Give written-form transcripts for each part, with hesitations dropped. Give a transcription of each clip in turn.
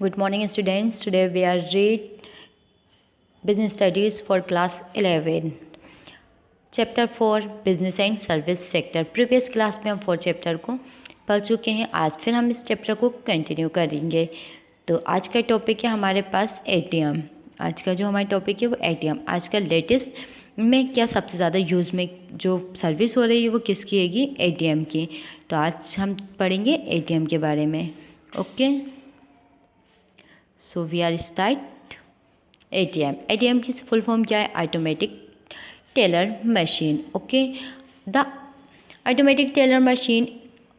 Good morning, students. Today we are read Business Studies for class 11. Chapter 4 business and service sector. Previous class में हम 4 chapter को पढ़ चुके हैं। आज फिर हम इस चैप्टर को कंटिन्यू करेंगे। तो आज का टॉपिक है हमारे पास एटीएम। आज का जो हमारा टॉपिक है वो एटीएम। आज का लेटेस्ट में क्या सबसे ज़्यादा यूज़ में जो सर्विस हो रही है वो किसकी हैगी? एटीएम की। तो आज हम पढ़ेंगे एटीएम के बारे में। Okay, so we are start. ATM. ATM की फुल फॉर्म क्या है? Automatic teller machine. Okay, the automatic teller machine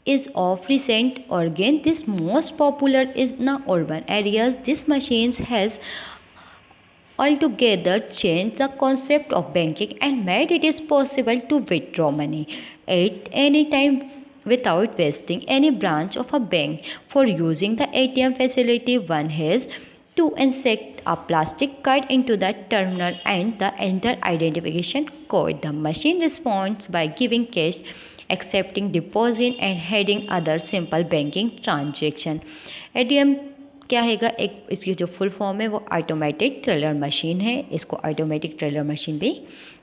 is of recent origin. This most popular is in urban areas. This machine has altogether changed the concept of banking and made it is possible to withdraw money at any time without visiting any branch of a bank. For using the ATM facility, one has to insert a plastic card into the terminal and the enter identification code. The machine responds by giving cash, accepting deposit and heading other simple banking transaction. ATM क्या हैगा? एक इसकी जो full form है वो automatic teller machine है। इसको automatic teller machine भी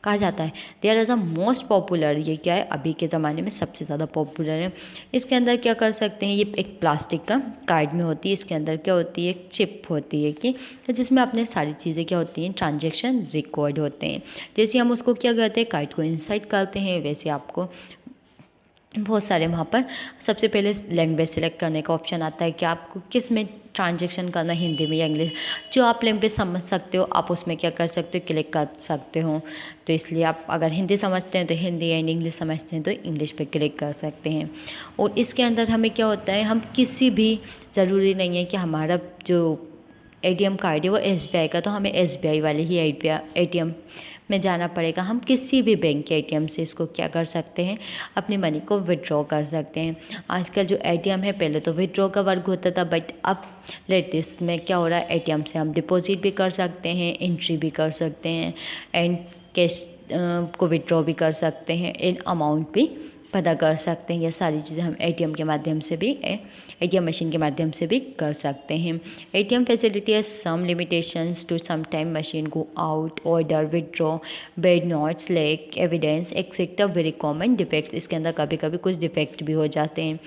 कहा जाता है। There is a most popular, ये क्या है? अभी के ज़माने में सबसे ज़्यादा पॉपुलर है। इसके अंदर क्या कर सकते हैं? ये एक प्लास्टिक का कार्ड में होती है। इसके अंदर क्या होती है? एक चिप होती है कि जिसमें अपने सारी चीज़ें क्या होती हैं? ट्रांजेक्शन रिकॉर्ड होते हैं। जैसे हम उसको क्या करते हैं? कार्ड को इंसर्ट करते हैं, वैसे आपको बहुत सारे वहाँ पर सबसे पहले लैंग्वेज सेलेक्ट करने का ऑप्शन आता है कि आपको किस में ट्रांजेक्शन करना, हिंदी में या इंग्लिश। जो आप लैंग्वेज समझ सकते हो आप उसमें क्या कर सकते हो? क्लिक कर सकते हो। तो इसलिए आप अगर हिंदी समझते हैं तो हिंदी एंड इंग्लिश समझते हैं तो इंग्लिश पे क्लिक कर सकते हैं। और इसके अंदर हमें क्या होता है? हम किसी भी, ज़रूरी नहीं है कि हमारा जो एटीएम कार्ड है वो एसबीआई का, तो हमें एसबीआई वाले ही एटीएम में जाना पड़ेगा। हम किसी भी बैंक के एटीएम से इसको क्या कर सकते हैं? अपनी मनी को विड्रॉ कर सकते हैं। आजकल जो एटीएम है, पहले तो विड्रॉ का वर्क होता था, बट अब लेटेस्ट में क्या हो रहा है? एटीएम से हम डिपॉजिट भी कर सकते हैं, एंट्री भी कर सकते हैं एंड कैश को विड्रॉ भी कर सकते हैं, इन अमाउंट भी पता कर सकते हैं। ये सारी चीज़ें हम एटीएम के माध्यम से भी, एटीएम मशीन के माध्यम से भी कर सकते हैं। एटीएम फैसिलिटी है some limitations to some time machine go out, order, withdraw, bad notes, lack evidence etcetera very common defects. इसके अंदर कभी कभी कुछ डिफेक्ट भी हो जाते हैं,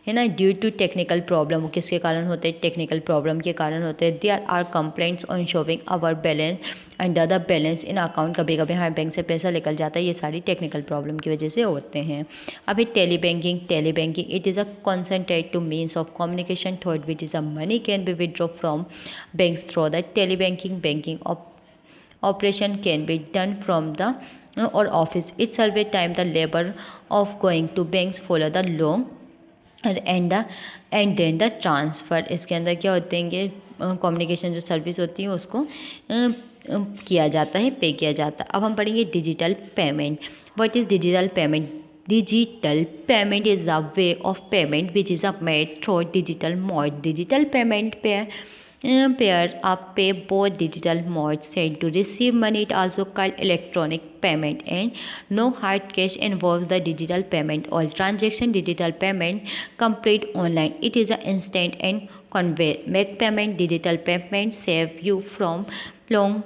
है ना, ड्यू टू टेक्निकल प्रॉब्लम। वो किसके कारण होते हैं? टेक्निकल प्रॉब्लम के कारण होते हैं। There are complaints on showing our balance and the balance in account. कभी कभी हमारे बैंक से पैसा निकल जाता है, ये सारी टेक्निकल प्रॉब्लम की वजह से होते हैं। अभी tele banking it is a concentrate to means of communication through which is a money can be withdraw from banks through the tele banking operation can be done from the or office. It survey time the labor of going to banks follow the long and then the transfer. इसके अंदर क्या होते हैं? Communication जो service होती है उसको किया जाता है, पे किया जाता है। अब हम पढ़ेंगे digital payment. What is digital payment? Digital payment is the way of payment which is made through digital mode. Digital payment pair up pay both digital modes sent to receive money. It also called electronic payment and no hard cash involves the digital payment. All transaction digital payment complete online. It is an instant and convey make payment. Digital payment save you from long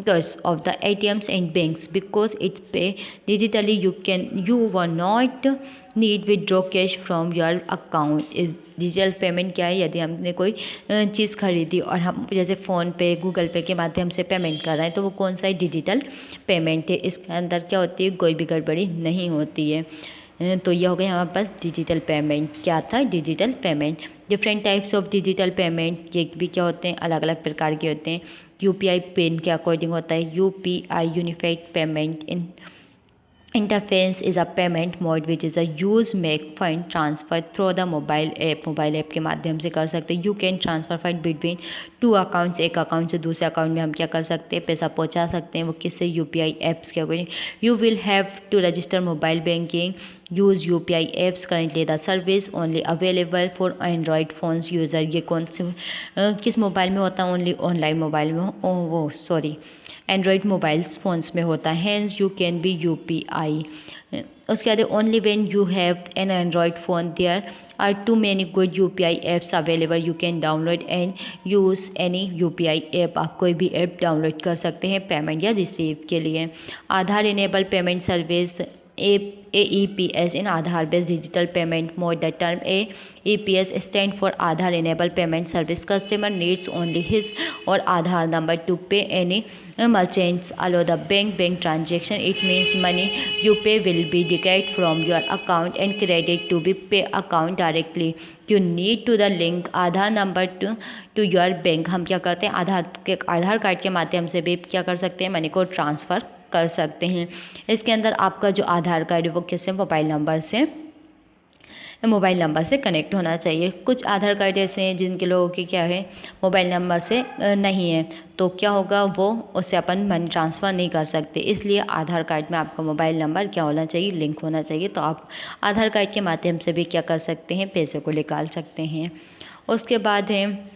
queues of the ATMs and banks because it's pay digitally. You will not need withdraw cash from your account. इस digital payment क्या है? यदि हमने कोई चीज़ खरीदी और हम जैसे फ़ोन पे, गूगल पे के माध्यम से पेमेंट कर रहे हैं तो वो कौन सा डिजिटल पेमेंट है। इसके अंदर क्या होती है? कोई भी गड़बड़ी नहीं होती है। तो ये हो गया हमारे पास डिजिटल पेमेंट। क्या था? Digital payment. Different types of digital payment ये भी क्या होते हैं? अलग अलग प्रकार के होते हैं। यूपीआई पिन के अकॉर्डिंग होता है। UPI unified payment interface is a payment mode which is a use make fund transfer through the mobile app. Mobile app के माध्यम से कर सकते हैं। You can transfer fund between two accounts. एक अकाउंट से दूसरे अकाउंट में हम क्या कर सकते हैं? पैसा पहुंचा सकते हैं। वो किससे? यूपीआई ऐप्स के according. You will have to register mobile banking use UPI apps currently the service only available for Android phones user. ये कौन से किस मोबाइल में होता है? ओनली ऑनलाइन मोबाइल में वो सॉरी एंड्रॉयड मोबाइल्स फ़ोन्स में होता है। Hence you can be UPI. उसके बाद only when you have an Android phone there are too many good UPI apps available, you can download and use any UPI app. आप कोई भी app download कर सकते हैं पेमेंट या receive के लिए। Aadhaar enable payment service AEPS in Aadhaar based digital payment mode. The term AEPS stand for Aadhaar Enable Payment Service. Customer needs only his or Aadhaar number to pay any merchants allow the bank transaction. It means money you pay will be deducted from your account and credit to be pay account directly. You need to the link Aadhaar number two your bank. हम क्या करते हैं, आधार card के माध्यम से भी क्या कर सकते हैं, मनी को ट्रांसफ़र कर सकते हैं। इसके अंदर आपका जो आधार कार्ड है वो किससे, मोबाइल नंबर से कनेक्ट होना चाहिए। कुछ आधार कार्ड ऐसे हैं जिनके लोगों के क्या है, मोबाइल नंबर से नहीं है, तो क्या होगा, वो उससे अपन मनी ट्रांसफ़र नहीं कर सकते। इसलिए आधार कार्ड में आपका मोबाइल नंबर क्या होना चाहिए, लिंक होना चाहिए। तो आप आधार कार्ड के माध्यम से भी क्या कर सकते हैं, पैसे को निकाल सकते हैं। उसके बाद है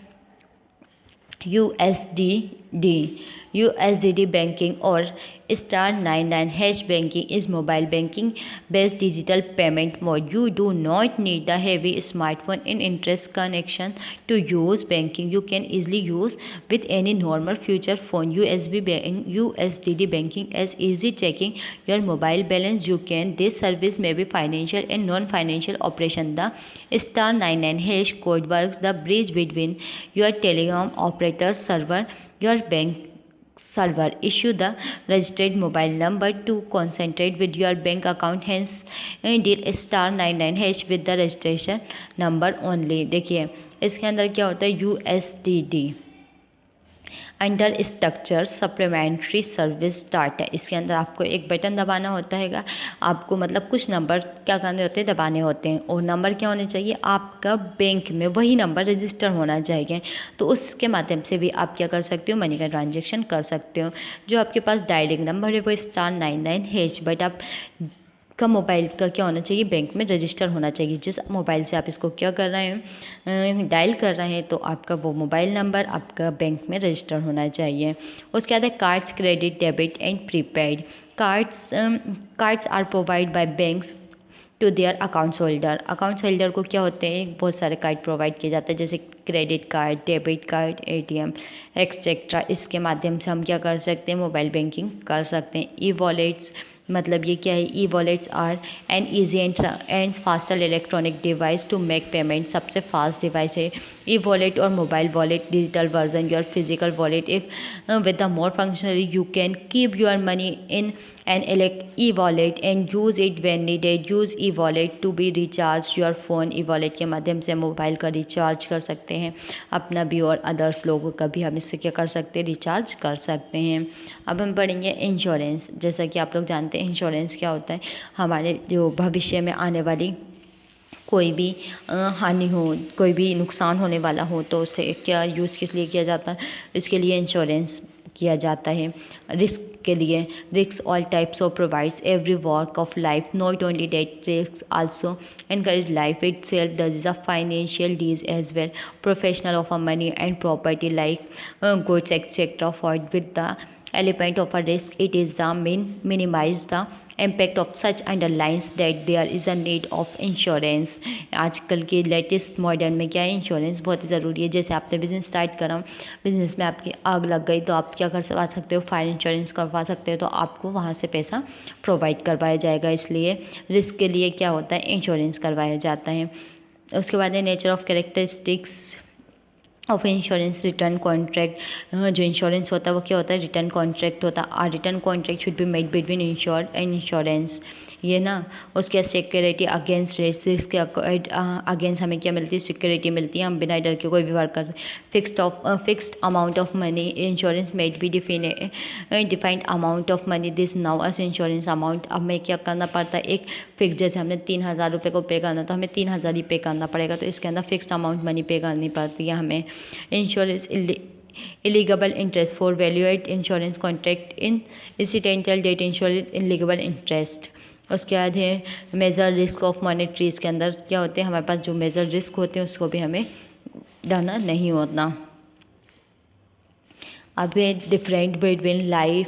USDD banking or *99# banking is mobile banking based digital payment mode. You do not need a heavy smartphone and internet connection to use banking. You can easily use with any normal feature phone. USDD banking as easy checking your mobile balance. This service may be financial and non-financial operation. The *99# code works the bridge between your telecom operator server, your bank server. Issue the registered mobile number to concentrate with your bank account. Hence deal *99# with the registration number only. देखिए इसके अंदर क्या होता है, USDD under structure supplementary service data. इसके अंदर आपको एक बटन दबाना होता है, आपको मतलब कुछ नंबर क्या करने होते हैं, दबाने होते हैं। और नंबर क्या होने चाहिए, आपका बैंक में वही नंबर रजिस्टर होना चाहिए। तो उसके माध्यम से भी आप क्या कर सकते हो, मनी का ट्रांजेक्शन कर सकते हो। जो आपके पास डायलिंग नंबर है वो *99#, बट आप का मोबाइल का क्या होना चाहिए, बैंक में रजिस्टर होना चाहिए। जिस मोबाइल से आप इसको क्या कर रहे हैं, डायल कर रहे हैं, तो आपका वो मोबाइल नंबर आपका बैंक में रजिस्टर होना चाहिए। उसके बाद है cards, credit, debit and prepaid. Cards are provide by banks to their accounts holder को क्या होते हैं, बहुत सारे कार्ड प्रोवाइड किए जाते हैं, जैसे credit card, debit card, ATM etcetera. इसके माध्यम से हम क्या कर सकते हैं, मोबाइल बैंकिंग कर सकते हैं। E-वॉलेट्स मतलब ये क्या है, e wallets are an easy and faster electronic device to make payment. सबसे फास्ट डिवाइस है E-वॉलेट और mobile wallet digital version your physical wallet. If with the more functionally you can keep your money in an E-wallet and use it when needed. Use E-wallet to be recharged your phone. E-wallet के माध्यम से mobile का recharge कर सकते हैं, अपना भी और अदर्स लोगों का भी हम इससे क्या कर सकते हैं, रिचार्ज कर सकते हैं। अब हम पढ़ेंगे इंश्योरेंस। जैसा कि आप लोग जानते हैं इंश्योरेंस क्या होता है, हमारे जो भविष्य में आने वाली कोई भी हानि हो, कोई भी नुकसान होने वाला हो, तो उसे क्या यूज़ किस लिए किया जाता है, इसके लिए इंश्योरेंस किया जाता है। रिस्क के लिए, risk all types of provides every walk of life, not only that risk also encourage life itself. There is a financial deals as well, professional of a money and property like goods etc. For with the element of a risk, it is the minimize the impact of such underlines that there is a need of insurance. आजकल के latest modern में क्या है, insurance बहुत ही ज़रूरी है। जैसे आपने बिजनेस स्टार्ट करा, बिजनेस में आपकी आग लग गई, तो आप क्या करवा सकते हो, फायर इंश्योरेंस करवा सकते हो, तो आपको वहाँ से पैसा प्रोवाइड करवाया जाएगा। इसलिए रिस्क के लिए क्या होता है, इंश्योरेंस करवाया जाता है। उसके बाद है nature of characteristics of insurance, return contract. जो इंश्योरेंस होता है वो क्या होता है, रिटर्न कॉन्ट्रैक्ट होता है। Return contract should be made between insured and insurance, ये ना। उसके सिक्योरिटी अगेंस्ट रिस्क के अगेंस्ट हमें क्या मिलती है, सिक्योरिटी मिलती है, हम बिना डर के कोई भी वर्क कर सकते। Fixed amount of money, insurance made be defined amount of money this now S insurance amount. अब हमें क्या करना पड़ता है, एक फिक्स, जैसे हमने 3000 रुपये को पे करना, तो हमें 3000 ही पे करना पड़ेगा, तो इसके अंदर फिक्स्ड अमाउंट मनी पे करनी पड़ती है हमें। Insurance eligible interest for valued insurance contract in incidental date insurance eligible interest। उसके बाद है मेजर रिस्क ऑफ मॉनेटरी। इसके अंदर क्या होते हैं, हमारे पास जो मेजर रिस्क होते हैं उसको भी हमें डरना नहीं होता। अब है different between life,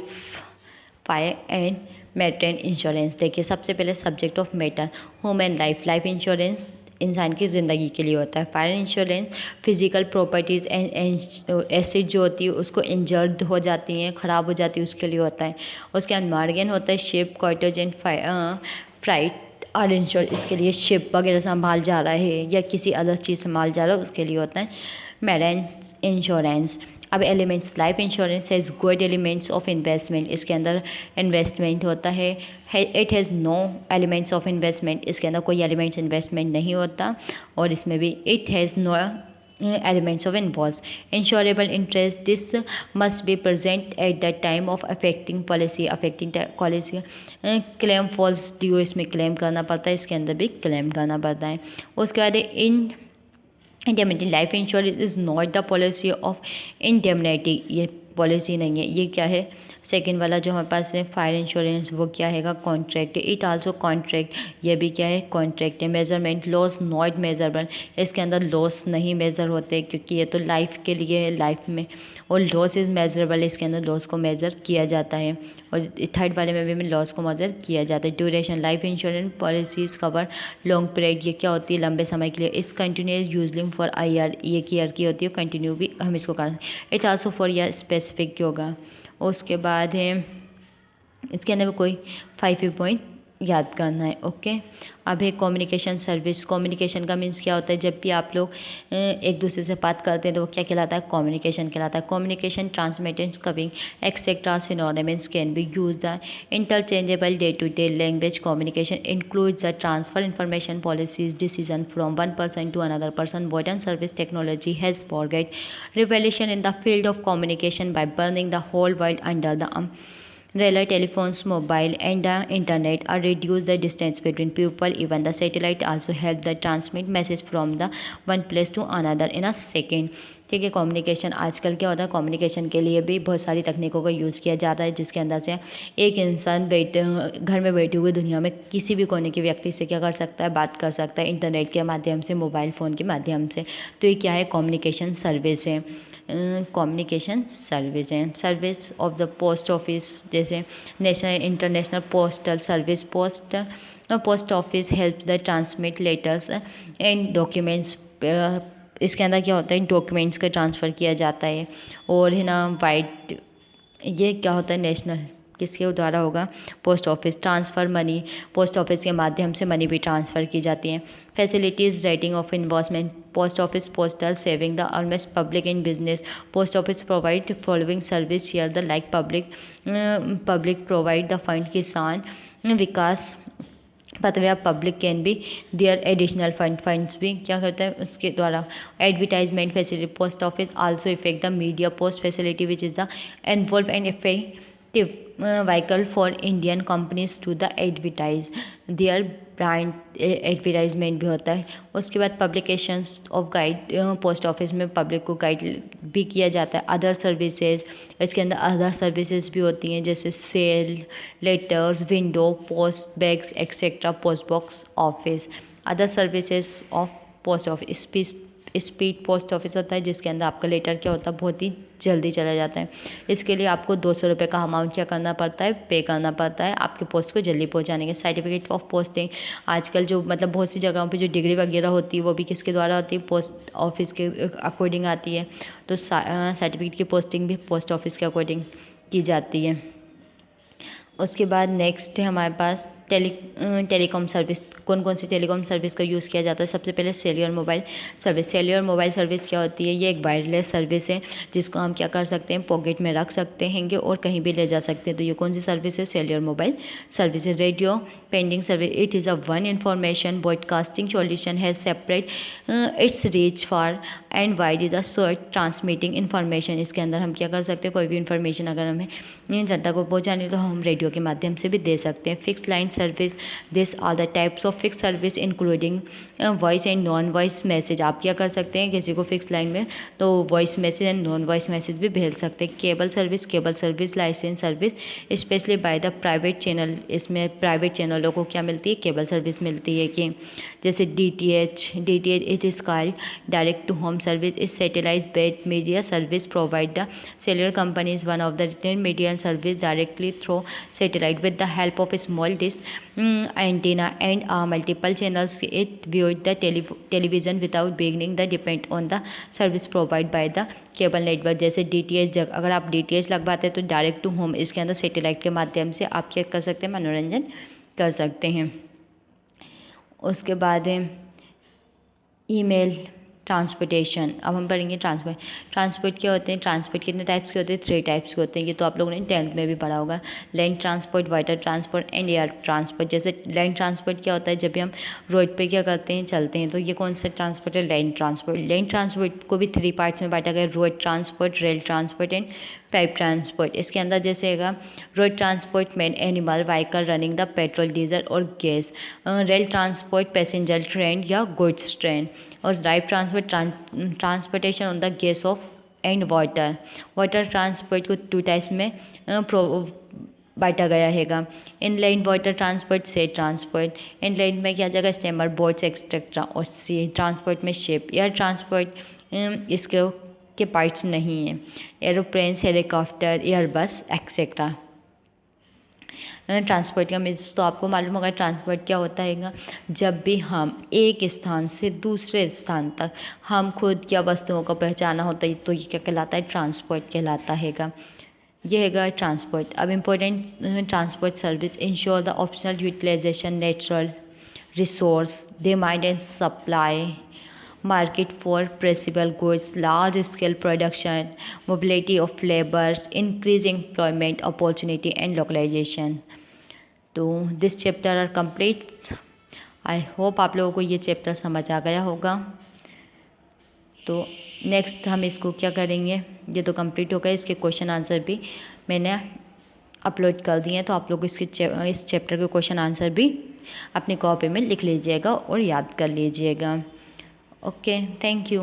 fire and matter insurance. देखिए सबसे पहले subject of matter, home and life. Life insurance इंसान की ज़िंदगी के लिए होता है। Fire insurance physical properties and asset जो होती है उसको इंजर्ड हो जाती हैं, ख़राब हो जाती है, उसके लिए होता है। उसके बाद मार्गेन होता है ship, cottage and freight are insure, इसके लिए शिप वगैरह संभाल जा रहा है या किसी अदर चीज़ संभाल जा रहा है उसके लिए होता है। Marine insurance. अब elements, life insurance has good elements of investment, इसके अंदर इन्वेस्टमेंट होता है। It has no elements of investment, इसके अंदर कोई एलिमेंट्स इन्वेस्टमेंट नहीं होता। और इसमें भी it has no elements of involves insurable interest, this must be present at the time of affecting policy policy claim falls due, इसमें क्लेम करना पड़ता है, इसके अंदर भी क्लेम करना पड़ता है। उसके बाद in indemnity, life insurance is not the policy of indemnity, ये पॉलिसी नहीं है, ये क्या है सेकेंड वाला जो हमारे पास है फायर इंश्योरेंस, वो क्या है कॉन्ट्रैक्ट। इट आल्सो कॉन्ट्रैक्ट, ये भी क्या है कॉन्ट्रैक्ट है। मेजरमेंट, लॉस नॉट मेजरेबल, इसके अंदर लॉस नहीं मेज़र होते क्योंकि ये तो लाइफ के लिए है, लाइफ में। और लॉस इज़ मेजरेबल, इसके अंदर लॉस को मेज़र किया जाता है। और थर्ड वाले में भी लॉस को मेज़र किया जाता है। Duration, life insurance policies cover long period, ये क्या होती है लंबे समय के लिए। इस कंटिन्यूस यूजलिंग फॉर ईयर, ये ईयर की होती है, कंटिन्यू भी हम इसको कर। It also for year specific होगा। उसके बाद है इसके अंदर भी कोई 5 पॉइंट याद करना है। ओके, अब है कम्युनिकेशन सर्विस। कम्युनिकेशन का मीन्स क्या होता है, जब भी आप लोग एक दूसरे से बात करते हैं तो वो क्या कहलाता है कम्युनिकेशन कहलाता है। Communication transmittance conveying etcetera synonyms can be use the interchangeable day to day language. Communication includes the transfer information policies decision from one person to another person. Modern service technology has forget revolution in the field of communication by burning the whole world under the Rely telephones, mobile, and the internet are reduce the distance between people. Even the satellite also help the transmit message from the one place to another in a second. ठीक है, communication आजकल क्या होता है, communication के लिए भी बहुत सारी तकनीकों का यूज़ किया जाता है, जिसके अंदर से एक इंसान घर में बैठे हुए दुनिया में किसी भी कोने के व्यक्ति से क्या कर सकता है, बात कर सकता है इंटरनेट के माध्यम से, मोबाइल फ़ोन के माध्यम से। तो ये क्या है कम्युनिकेशन सर्विस है। कम्युनिकेशन सर्विस है। Service of the post office, जैसे national international postal service, post office help the transmit letters and documents. इसके अंदर क्या होता है डॉक्यूमेंट्स का ट्रांसफ़र किया जाता है। और है ना वाइड, ये क्या होता है नेशनल किसके द्वारा होगा post office. Transfer money, post office के माध्यम से मनी भी ट्रांसफ़र की जाती है। Facilities writing of involvement, post office postal saving the almost public in business. Post office provide following service share the like public provide the fund Kisan Vikas Patra, public can be their additional funds भी क्या करता है उसके द्वारा। Advertisement facility, post office also effect the media post facility which is the involve and effective vehicle for Indian companies to the advertise their brand. Advertisement भी होता है। उसके बाद publications of guide, post office में public को guide भी किया जाता है। अदर सर्विसेज, इसके अंदर अदर सर्विसेज भी होती हैं जैसे sale, letters, window, post bags etcetera, post box office. Other services of post office, speed post office होता है जिसके अंदर आपका लेटर क्या होता है बहुत ही जल्दी चला जाता है। इसके लिए आपको 200 रुपये का अमाउंट क्या करना पड़ता है, पे करना पड़ता है आपके पोस्ट को जल्दी पहुंचाने के। सर्टिफिकेट ऑफ पोस्टिंग, आजकल जो मतलब बहुत सी जगहों पे जो डिग्री वगैरह होती है वो भी किसके द्वारा होती है, पोस्ट ऑफिस के अकॉर्डिंग आती है। तो सर्टिफिकेट की पोस्टिंग भी पोस्ट ऑफिस के अकॉर्डिंग की जाती है। उसके बाद नेक्स्ट है हमारे पास टेलीकॉम सर्विस। कौन कौन सी टेलीकॉम सर्विस का यूज़ किया जाता है, सबसे पहले cellular mobile service. Cellular mobile service क्या होती है, ये एक वायरलेस सर्विस है जिसको हम क्या कर सकते हैं पॉकेट में रख सकते हैं और कहीं भी ले जा सकते हैं। तो ये कौन सी सर्विस है, सेल्युलर मोबाइल सर्विस है। Radio pending service, it is a one information broadcasting solution has separate it's reach for and wide is the short transmitting information. इसके अंदर हम क्या कर सकते हैं, कोई भी इन्फॉर्मेशन अगर हमें जनता को पहुँचानी तो हम रेडियो के माध्यम से भी दे सकते हैं। Fix line service, this are the types of fix service including voice and non voice message. आप क्या कर सकते हैं, किसी को फिक्स लाइन में तो voice message and non voice message भी भेज सकते हैं। Cable service license service specially by the private channel, इसमें प्राइवेट चैनल वालों को क्या मिलती है, केबल सर्विस मिलती है कि जैसे DTH it is called direct to home service is satellite based media service provide the cellular company is one of the retail media service directly through satellite with the help of a small dish antenna and multiple channels. It viewed the television without beginning the depend on the service provided by the cable network. जैसे DTH अगर आप DTH लगवाते हैं तो direct to home इसके अंदर satellite के माध्यम से आप क्या कर सकते हैं, मनोरंजन कर सकते हैं. उसके बाद है ईमेल ट्रांसपोर्टेशन. अब हम पढ़ेंगे ट्रांसपोर्ट क्या होते हैं. ट्रांसपोर्ट कितने टाइप्स के होते हैं, 3 टाइप्स के होते हैं. ये तो आप लोगों ने 10th में भी पढ़ा होगा. Land transport, water transport and air transport. जैसे लैंड ट्रांसपोर्ट क्या होता है, जब भी हम रोड पे क्या करते हैं, चलते हैं, तो ये कौन सा ट्रांसपोर्ट है, लैंड ट्रांसपोर्ट. लैंड ट्रांसपोर्ट को भी 3 पार्ट्स में बांटा गया, road transport, rail transport and pipe transport. इसके अंदर जैसे हैगा road transport man animal vehicle running the petrol diesel और gas. Rail transport passenger train या गुड्स ट्रेन. और right transport transportation on the gas of and water. Water transport को 2 types में बांटा गया हैगा. Inland water transport, sea transport. Inland में क्या जगह स्टेमर, बोट्स एक्सेट्रा. और सी ट्रांसपोर्ट में शिप. एयर ट्रांसपोर्ट इसके के पार्ट्स नहीं हैं, aeroplanes, helicopter, Airbus etcetera. Transport का मीन्स तो आपको मालूम होगा ट्रांसपोर्ट क्या होता है. जब भी हम एक स्थान से दूसरे स्थान तक हम खुद क्या वस्तुओं को पहुंचाना होता है तो ये क्या कहलाता है, ट्रांसपोर्ट कहलाता हैगा. ये हैगा ट्रांसपोर्ट. अब important transport service ensure the optional utilization natural resource, demand and supply, market for perishable goods, large scale production, mobility of laborers, increased employment opportunity and localization. तो this chapter are complete. I hope आप लोगों को ये chapter समझ आ गया होगा. तो next हम इसको क्या करेंगे, ये तो कंप्लीट हो गया. इसके क्वेश्चन आंसर भी मैंने अपलोड कर दिए हैं, तो आप लोग इस चैप्टर के क्वेश्चन आंसर भी अपनी कॉपी में लिख लीजिएगा और याद कर लीजिएगा. Okay, thank you.